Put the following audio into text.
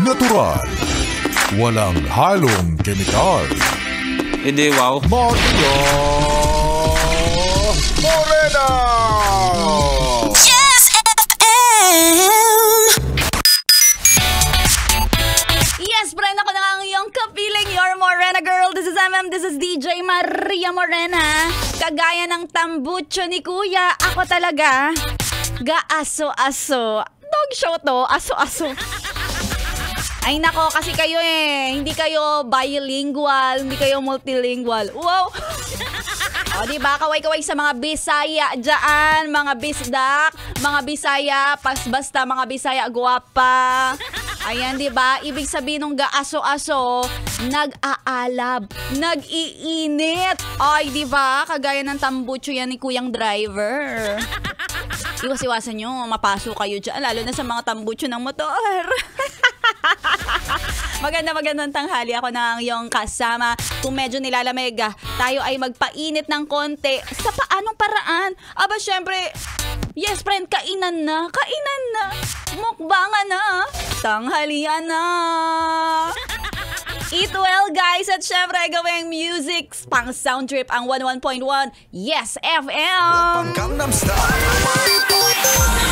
natural, walang halong kemikal. Hindi, wow. Maria Morena! Yes FM! Yes, friend, ako na ang iyong kapiling, your Morena girl. This is MM, this is DJ Maria Morena. Kagaya ng tambucho ni Kuya, ako talaga ga-aso-aso. Dog show to, aso-aso. Ay nako, kasi kayo hindi kayo bilingual, hindi kayo multilingual. Wow! O diba, kaway-kaway sa mga Bisaya dyan, mga bisdak, mga Bisaya, basta mga Bisaya guwapa. Ayan diba, ibig sabihin ng ga-aso-aso, nag-aalab, nag-iinit. Ay diba, kagaya ng tambucho yan ni Kuyang Driver. Iwas-iwasan nyo, mapasok kayo dyan, lalo na sa mga tambucho ng motor. Magandang tanghali, ako na ang iyong kasama. Kung medyo nilalamig, tayo ay magpainit ng konti. Sa paanong paraan? Aba, syempre, yes friend, kainan na. Mukbangan na. Tanghalian na. Eat well guys, at syempre gawing music pang sound trip ang 101.1 Yes FM. Gangnam Style.